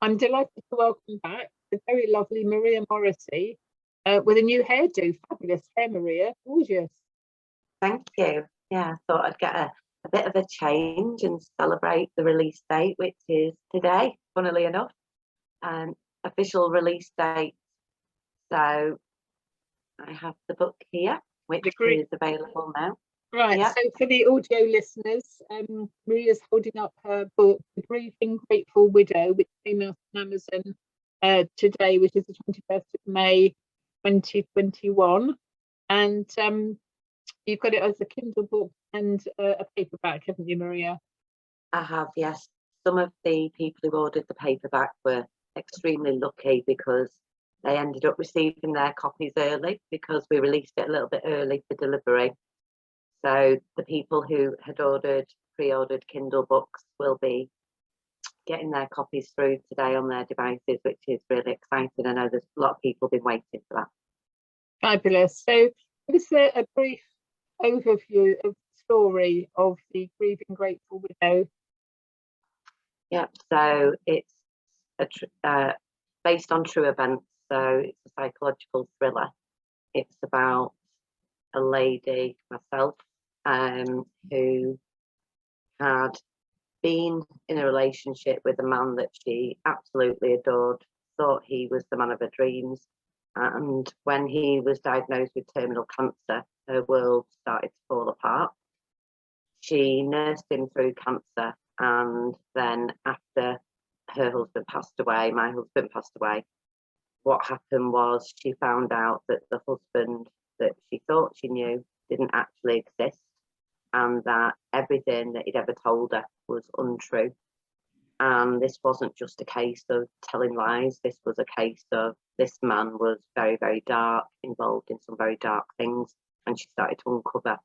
I'm delighted to welcome back the very lovely Maria Morrissey with a new hairdo. Fabulous hair, Maria. Gorgeous. Thank you. Yeah, I thought I'd get a bit of a change and celebrate the release date, which is today, funnily enough. Official release date. So I have the book here, which is available now. Right, yeah. So for the audio listeners, Maria's holding up her book, The Grieving, Grateful Widow, which came out on Amazon today, which is the 21st of May 2021. And you've got it as a Kindle book and a paperback, haven't you, Maria? I have, yes. Some of the people who ordered the paperback were extremely lucky because they ended up receiving their copies early because we released it a little bit early for delivery. So the people who had pre-ordered Kindle books will be getting their copies through today on their devices, which is really exciting. I know there's a lot of people been waiting for that. Fabulous. So give us a brief overview of the story of the Grieving Grateful Widow. Yeah, so it's based on true events. So it's a psychological thriller. It's about a lady, myself, who had been in a relationship with a man that she absolutely adored, thought he was the man of her dreams. And when he was diagnosed with terminal cancer, her world started to fall apart. She nursed him through cancer, and then after her husband passed away, my husband passed away, what happened was she found out that the husband that she thought she knew didn't actually exist, and that everything that he'd ever told her was untrue. And this wasn't just a case of telling lies. This was a case of this man was very, very dark, involved in some very dark things, and she started to uncover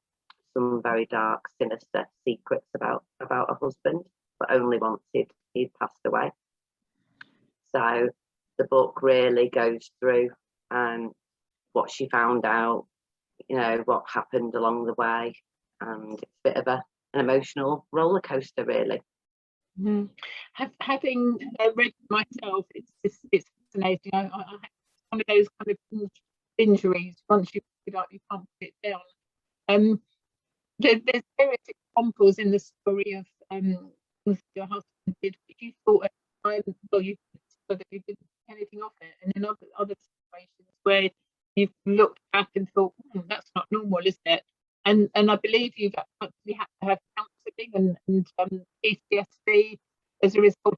some very dark, sinister secrets about her husband, but only once he'd passed away. So the book really goes through what she found out, what happened along the way, and it's a bit of an emotional roller coaster, really. Mm. Having read myself, it's fascinating. I one of those kind of injuries. Once you pick it up, you can't put it down. There's various examples in the story of your husband did, but you thought at the time, well, you said that you didn't think anything of it, and in other situations where you've looked back and thought, that's not normal, is it? And I believe you've actually had to have counselling and PTSD as a result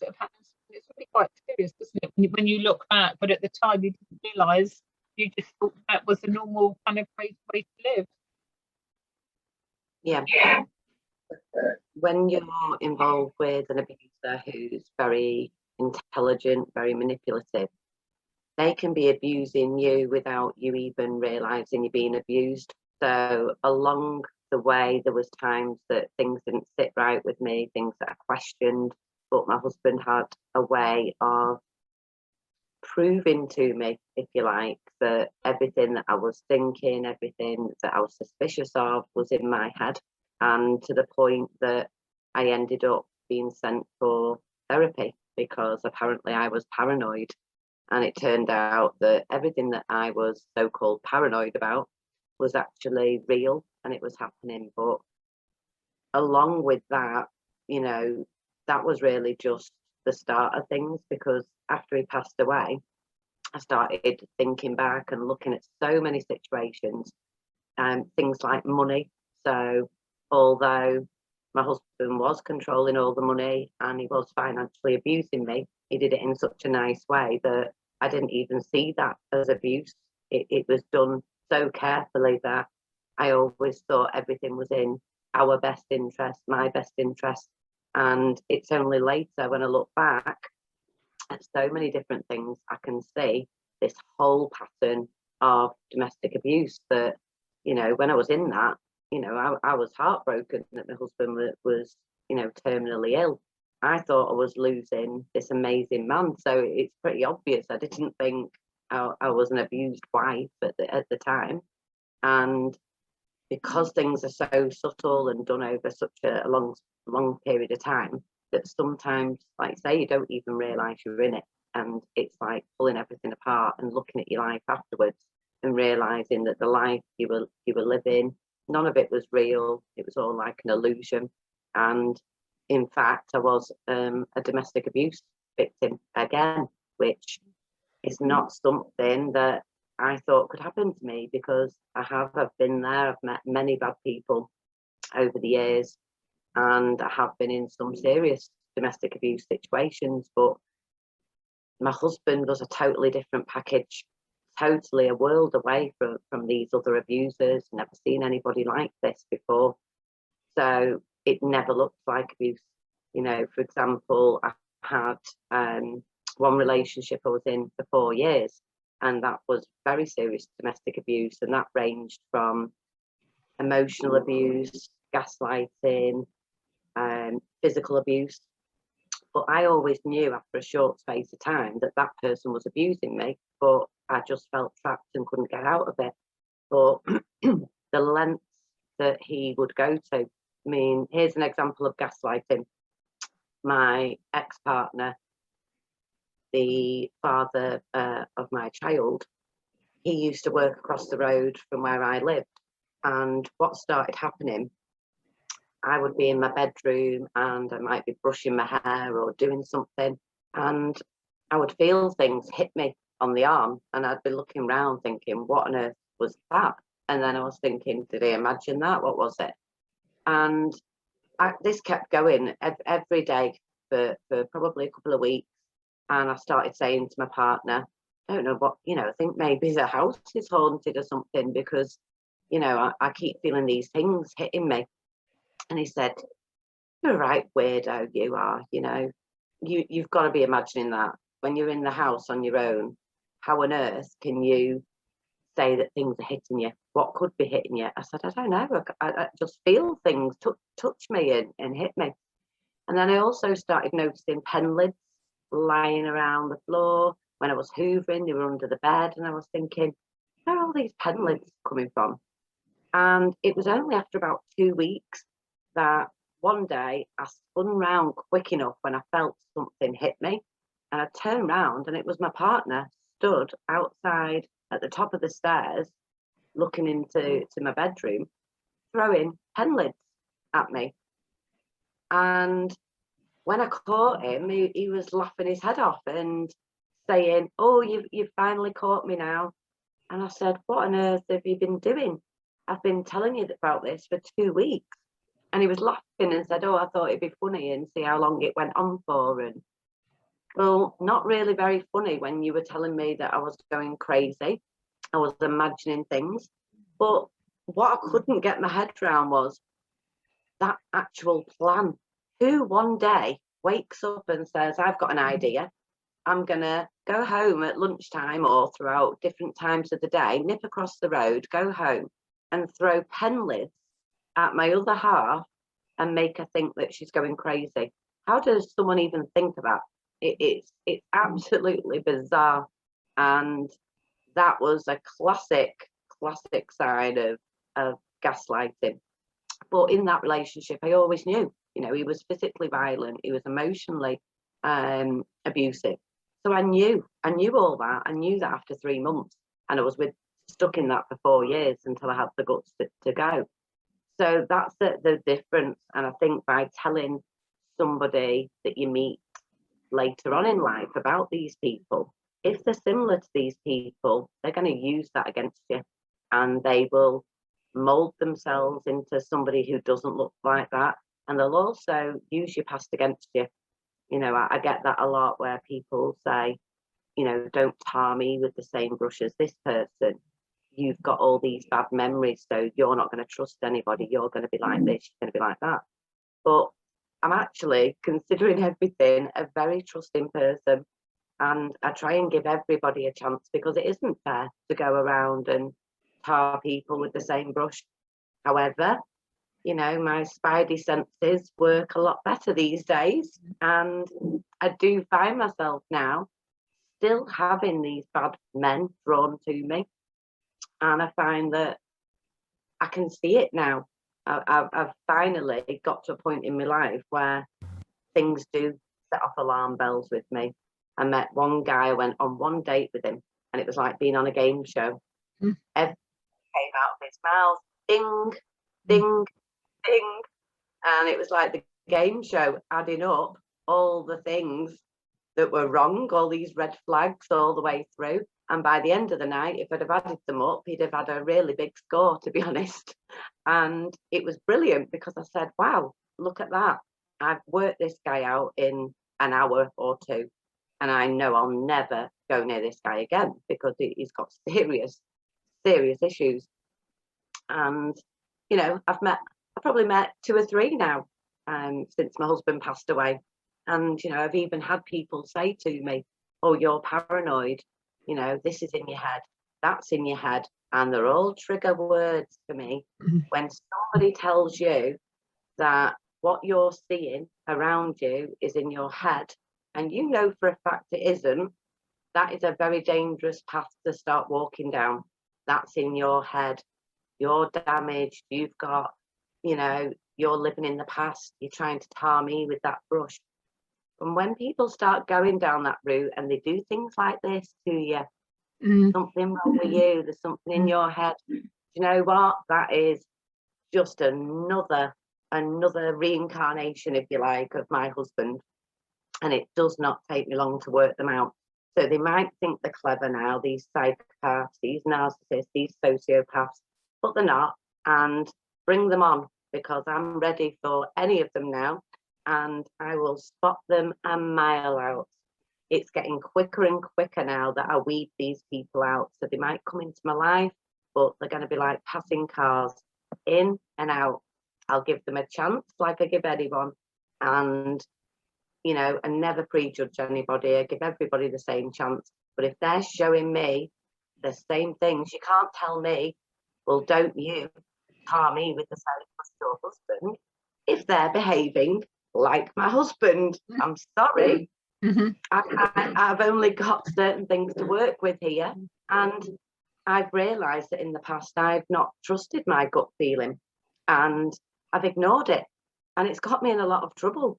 of happens. It's really quite serious, doesn't it? When you look back, but at the time you didn't realise, you just thought that was a normal kind of way to live. Yeah. When you're involved with an abuser who's very intelligent, very manipulative, they can be abusing you without you even realising you're being abused. So along the way, there was times that things didn't sit right with me, things that I questioned, but my husband had a way of proving to me, if you like, that everything that I was thinking, everything that I was suspicious of was in my head, and to the point that I ended up being sent for therapy because apparently I was paranoid. And it turned out that everything that I was so-called paranoid about was actually real and it was happening. But along with that, that was really just the start of things, because after he passed away, I started thinking back and looking at so many situations, things like money. So although my husband was controlling all the money and he was financially abusing me, he did it in such a nice way that I didn't even see that as abuse. It was done so carefully that I always thought everything was in our best interest, my best interest. And it's only later when I look back at so many different things, I can see this whole pattern of domestic abuse that, when I was in that, I was heartbroken that my husband was, terminally ill. I thought I was losing this amazing man. So it's pretty obvious. I didn't think I was an abused wife at the time. And because things are so subtle and done over such a long period of time, that sometimes, like say, you don't even realise you're in it, and it's like pulling everything apart and looking at your life afterwards and realising that the life you were living, none of it was real. It was all like an illusion. And in fact, I was a domestic abuse victim again, which is not something that I thought could happen to me, because I've been there. I've met many bad people over the years, and I have been in some serious domestic abuse situations, but my husband was a totally different package, totally a world away from these other abusers. Never seen anybody like this before. So it never looked like abuse. You know, for example, I had one relationship I was in for 4 years, and that was very serious domestic abuse, and that ranged from emotional abuse, gaslighting, physical abuse. But I always knew after a short space of time that that person was abusing me, but I just felt trapped and couldn't get out of it. But the lengths that he would go to, I mean, here's an example of gaslighting. My ex-partner, the father of my child, he used to work across the road from where I lived. And what started happening, I would be in my bedroom and I might be brushing my hair or doing something, and I would feel things hit me on the arm, and I'd be looking around thinking, what on earth was that? And then I was thinking, did I imagine that? What was it? And this kept going every day for probably a couple of weeks. And I started saying to my partner, I don't know what, I think maybe the house is haunted or something, because, I keep feeling these things hitting me. And he said, you're a right weirdo, you are, you've got to be imagining that when you're in the house on your own. How on earth can you say that things are hitting you? What could be hitting you? I said, I don't know. I just feel things touch me and hit me. And then I also started noticing pen lids lying around the floor. When I was hoovering, they were under the bed, and I was thinking, where are all these pen lids coming from? And it was only after about 2 weeks that one day I spun round quick enough when I felt something hit me, and I turned round and it was my partner stood outside at the top of the stairs looking into my bedroom, throwing pen lids at me. And when I caught him, he was laughing his head off and saying, oh, you've finally caught me now. And I said, what on earth have you been doing? I've been telling you about this for 2 weeks. And he was laughing and said, oh, I thought it'd be funny and see how long it went on for. And well, not really very funny when you were telling me that I was going crazy. I was imagining things. But what I couldn't get my head around was that actual plan. Who one day wakes up and says, I've got an idea. I'm going to go home at lunchtime or throughout different times of the day, nip across the road, go home and throw pen lids at my other half and make her think that she's going crazy. How does someone even think of that? It's absolutely bizarre. And that was a classic sign of gaslighting. But in that relationship, I always knew, he was physically violent, he was emotionally abusive. So I knew all that. I knew that after 3 months, and I was stuck in that for 4 years until I had the guts to go. So that's the difference. And I think by telling somebody that you meet later on in life about these people, if they're similar to these people, they're going to use that against you, and they will mold themselves into somebody who doesn't look like that, and they'll also use your past against you. I get that a lot, where people say, don't tar me with the same brush as this person. You've got all these bad memories, so you're not going to trust anybody. You're going to be like this, you're going to be like that. But I'm actually, considering everything, a very trusting person, and I try and give everybody a chance, because it isn't fair to go around and tar people with the same brush. However, my spidey senses work a lot better these days, and I do find myself now still having these bad men drawn to me, and I find that I can see it now. I've finally got to a point in my life where things do set off alarm bells with me. I met one guy, I went on one date with him, and it was like being on a game show. Everything came out of his mouth, ding, ding, ding. And it was like the game show adding up all the things that were wrong, all these red flags all the way through. And by the end of the night, if I'd have added them up, he'd have had a really big score, to be honest. And it was brilliant because I said, wow, look at that. I've worked this guy out in an hour or two. And I know I'll never go near this guy again because he's got serious issues. And, you know, I've probably met 2 or 3 now since my husband passed away. And, you know, I've even had people say to me, oh, you're paranoid. You know, this is in your head, that's in your head. And they're all trigger words for me. When somebody tells you that what you're seeing around you is in your head, and you know for a fact it isn't, that is a very dangerous path to start walking down. That's in your head. You're damaged. You've got, you know, you're living in the past. You're trying to tar me with that brush. And when people start going down that route and they do things like this to you, something wrong with you, there's something in your head. Do you know what? That is just another reincarnation, if you like, of my husband. And it does not take me long to work them out. So they might think they're clever now, these psychopaths, these narcissists, these sociopaths, but they're not. And bring them on, because I'm ready for any of them now. And I will spot them a mile out. It's getting quicker and quicker now that I weed these people out. So they might come into my life, but they're going to be like passing cars, in and out. I'll give them a chance like I give anyone. And, you know, and never prejudge anybody. I give everybody the same chance. But if they're showing me the same things, you can't tell me, well, don't you tar me with the same as your husband if they're behaving like my husband. I'm sorry. I've only got certain things to work with here, and I've realised that in the past I've not trusted my gut feeling and I've ignored it, and it's got me in a lot of trouble.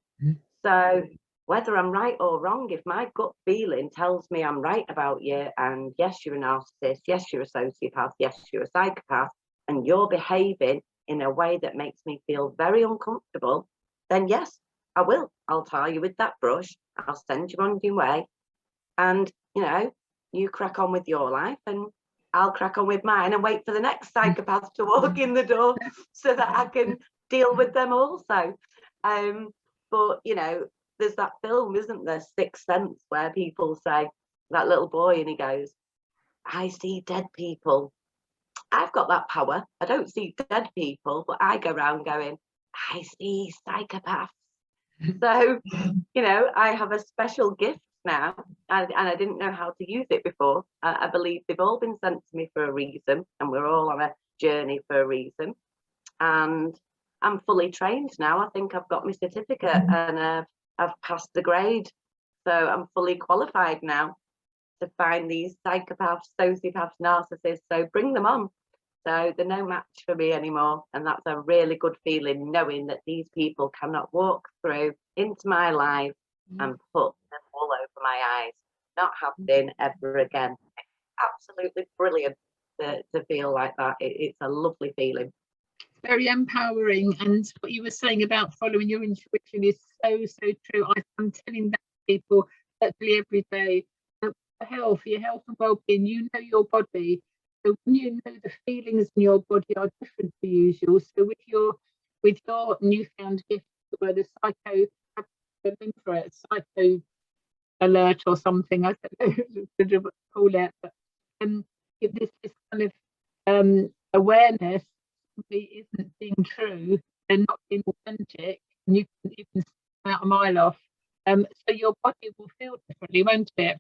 So whether I'm right or wrong, if my gut feeling tells me I'm right about you, and yes, you're a narcissist, yes, you're a sociopath, yes, you're a psychopath, and you're behaving in a way that makes me feel very uncomfortable, then yes, I will. I'll tar you with that brush. I'll send you on your way. And, you know, you crack on with your life and I'll crack on with mine and wait for the next psychopath to walk in the door so that I can deal with them also. But, you know, there's that film, isn't there, Sixth Sense, where people say, that little boy, and he goes, I see dead people. I've got that power. I don't see dead people, but I go around going, I see psychopaths. So, you know, I have a special gift now, and I didn't know how to use it before. I believe they've all been sent to me for a reason, and we're all on a journey for a reason. And I'm fully trained now. I think I've got my certificate and I've passed the grade. So I'm fully qualified now to find these psychopaths, sociopaths, narcissists. So bring them on. So they're no match for me anymore. And that's a really good feeling, knowing that these people cannot walk through into my life and put them all over my eyes. Not happening ever again. It's absolutely brilliant to feel like that. It's a lovely feeling. Very empowering. And what you were saying about following your intuition is so true. I'm telling that to people virtually every day. Your health and well-being, you know your body. So when you know the feelings in your body are different to usual. So with your newfound gift, where the psycho alert or something, I don't know what to call it, but this kind of awareness isn't being true and not being authentic, and you can out a mile off. So your body will feel differently, won't it?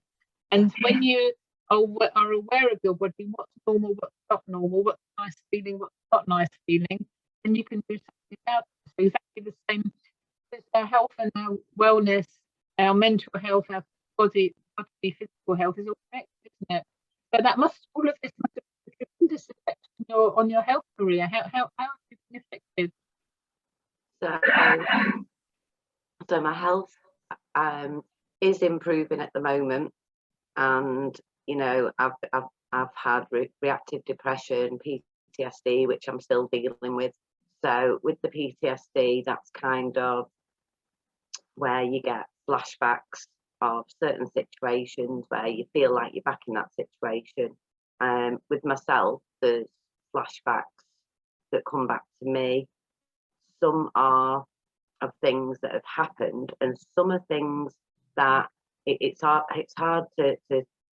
And when you are aware of your body, what's normal, what's not normal, what's nice feeling, what's not nice feeling, and you can do something about it. So exactly the same with our health and our wellness, our mental health, our body physical health is all connected, isn't it? So all of this must have a tremendous effect on your health career. How have you been affected? So So my health is improving at the moment, and you know, I've had reactive depression, PTSD, which I'm still dealing with. So with the PTSD, that's kind of where you get flashbacks of certain situations where you feel like you're back in that situation. With myself, there's flashbacks that come back to me. Some are of things that have happened, and some are things that it's hard to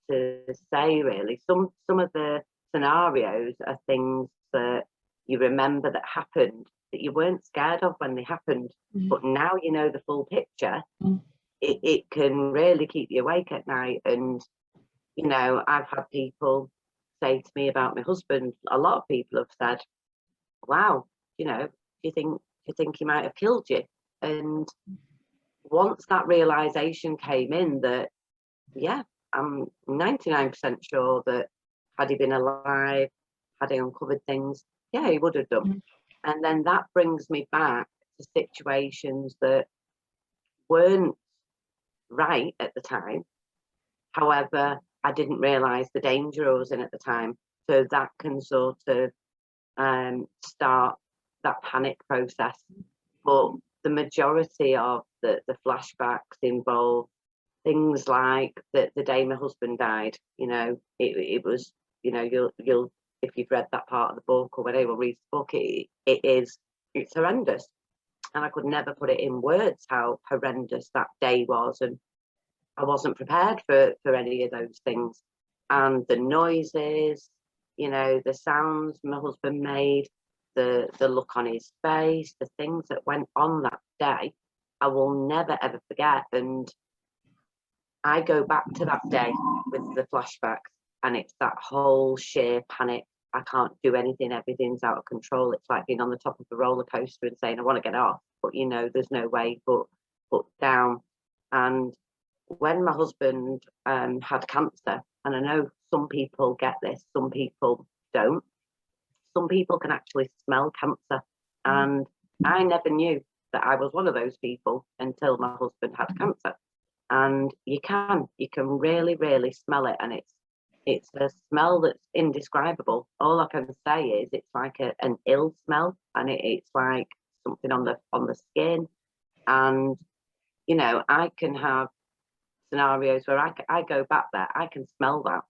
say really. Some of the scenarios are things that you remember that happened that you weren't scared of when they happened, but now you know the full picture. It can really keep you awake at night. And you know, I've had people say to me about my husband. A lot of people have said, "Wow, you know, do you think he might have killed you?" And once that realization came in that, yeah, I'm 99% sure that had he been alive, had he uncovered things, yeah, he would have done. And then that brings me back to situations that weren't right at the time. However, I didn't realize the danger I was in at the time. So that can sort of start that panic process. But the majority of the flashbacks involve things like the day my husband died. You know, it was, you know, you'll if you've read that part of the book, or when anyone reads the book, it's horrendous. And I could never put it in words how horrendous that day was. And I wasn't prepared for any of those things. And the noises, you know, the sounds my husband made, the look on his face, the things that went on that day, I will never ever forget. And I go back to that day with the flashbacks, and it's that whole sheer panic. I can't do anything, everything's out of control. It's like being on the top of a roller coaster and saying, I want to get off, but you know, there's no way but down. And when my husband had cancer, and I know some people get this, some people don't. Some people can actually smell cancer. And I never knew that I was one of those people until my husband had cancer. And you can really, really smell it. And it's a smell that's indescribable. All I can say is it's like an ill smell, and it's like something on the skin. And, you know, I can have scenarios where I go back there, I can smell that.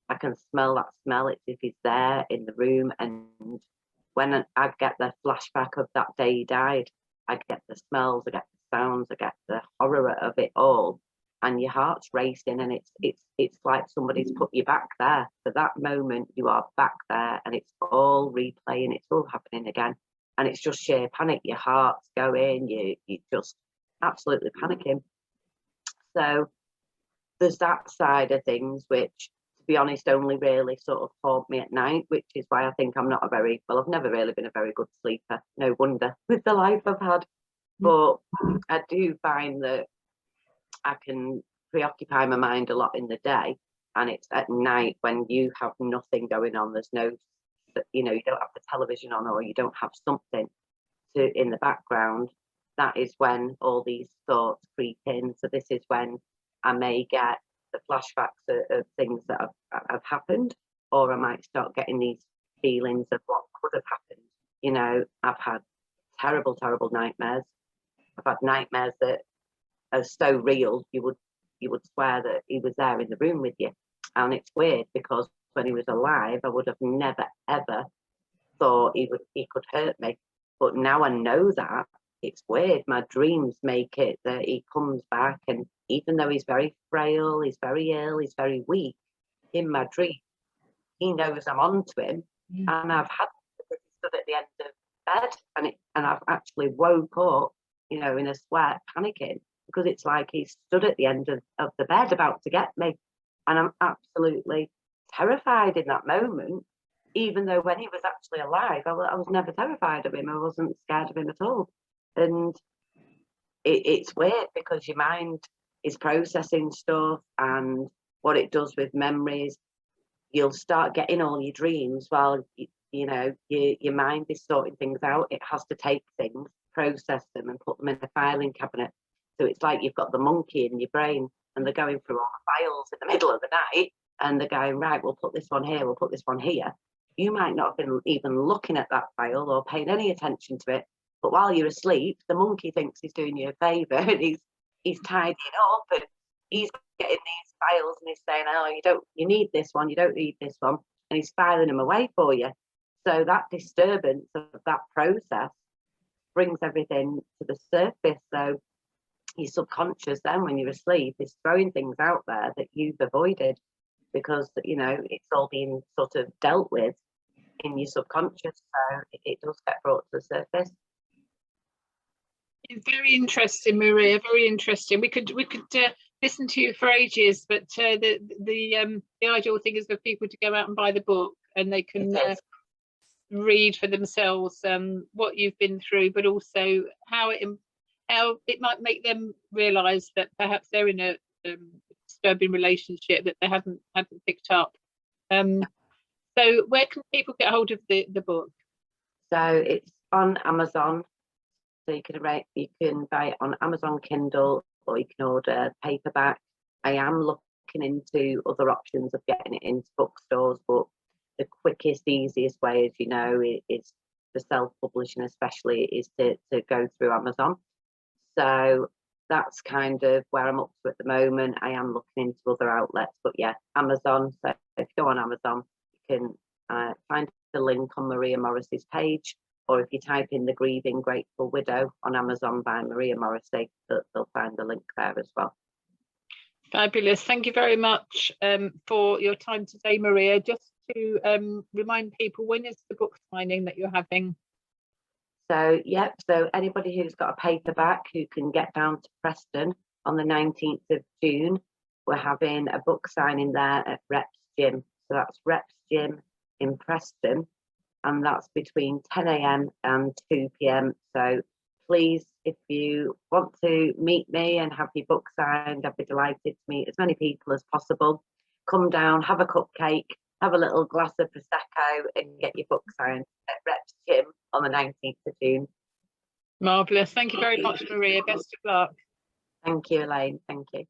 I can smell that smell. It's if he's there in the room. And when I get the flashback of that day he died, I get the smells, I get the sounds, I get the horror of it all. And your heart's racing, and it's like somebody's put you back there. For that moment, you are back there, and it's all replaying, it's all happening again. And it's just sheer panic. Your heart's going, you just absolutely panicking. So there's that side of things, which, to be honest, only really sort of haunt me at night, which is why I think I'm not I've never really been a very good sleeper. No wonder with the life I've had. But I do find that I can preoccupy my mind a lot in the day, and it's at night when you have nothing going on. There's no, you know, you don't have the television on, or you don't have something in the background. That is when all these thoughts creep in. So this is when I may get the flashbacks of things that have happened, or I might start getting these feelings of what could have happened. You know, I've had terrible, terrible nightmares. I've had nightmares that are so real you would swear that he was there in the room with you. And it's weird because when he was alive, I would have never ever thought he could hurt me. But now I know that, it's weird. My dreams make it that he comes back, and even though he's very frail, he's very ill, he's very weak, in my dream, he knows I'm onto him. And I've had stood at the end of bed, and I've actually woke up, you know, in a sweat, panicking, because it's like he stood at the end of the bed about to get me. And I'm absolutely terrified in that moment, even though when he was actually alive, I was never terrified of him. I wasn't scared of him at all. And it's weird because your mind is processing stuff, and what it does with memories, you'll start getting all your dreams while, you know, your mind is sorting things out. It has to take things, process them, and put them in a filing cabinet. So it's like you've got the monkey in your brain, and they're going through all the files in the middle of the night, and they're going, right, we'll put this one here, we'll put this one here. You might not have been even looking at that file or paying any attention to it, but while you're asleep, the monkey thinks he's doing you a favour, and he's tidying up, and he's getting these files, and he's saying, oh, you need this one, you don't need this one, and he's filing them away for you. So that disturbance of that process brings everything to the surface. So your subconscious then, when you're asleep, is throwing things out there that you've avoided, because it's all being sort of dealt with in your subconscious. So it does get brought to the surface. It's very interesting, Maria. Very interesting. We could listen to you for ages, but the ideal thing is for people to go out and buy the book, and they can read for themselves what you've been through, but also how it might make them realise that perhaps they're in a disturbing relationship that they haven't picked up. So where can people get hold of the book? So it's on Amazon. So you can buy it on Amazon Kindle, or you can order paperback. I am looking into other options of getting it into bookstores, but the quickest, easiest way, as you know, is for self-publishing, especially, is to go through Amazon. So that's kind of where I'm up to at the moment. I am looking into other outlets, but yeah, Amazon. So if you go on Amazon, you can find the link on Maria Morrissey's page, or if you type in The Grieving Grateful Widow on Amazon by Maria Morrissey, they'll find the link there as well. Fabulous. Thank you very much for your time today, Maria. Just to remind people, when is the book signing that you're having? So anybody who's got a paperback who can get down to Preston on the 19th of June, we're having a book signing there at Reps Gym. So that's Reps Gym in Preston, and that's between 10 AM and 2 PM. So please, if you want to meet me and have your book signed, I'd be delighted to meet as many people as possible. Come down, have a cupcake, have a little glass of Prosecco, and get your book signed at Reps Gym on the 19th of June. Marvellous. Thank you very much, Maria. Best of luck. Thank you, Elaine. Thank you.